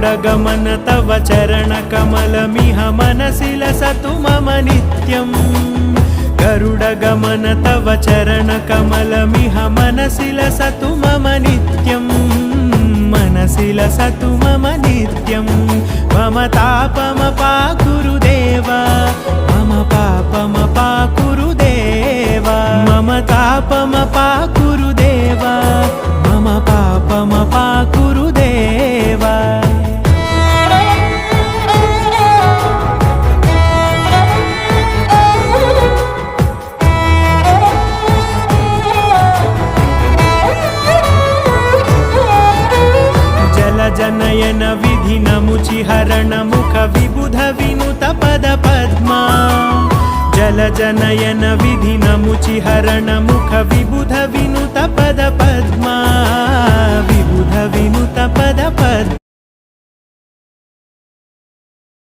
गरुडगमन तव चरणकमलमिह मनसि लसतु मम नित्यम् गरुडगमन तव चरणकमलमिह मनसि लसतु मम नित्यम् मनसि लसतु मम नित्यम् मम तापमपाकुरुदेव मम पापमपाकुरुदेव मम तापमपाकुरुदेव मम पापमपाकुरुदेव जनयन विधिनमुचिहरण मुख विबुध विनुत पद पद्मा जलजनयन विधिनमुचिहरण मुख विबुध विनुत पद पद्मा विबुध विनुत पद पद्मा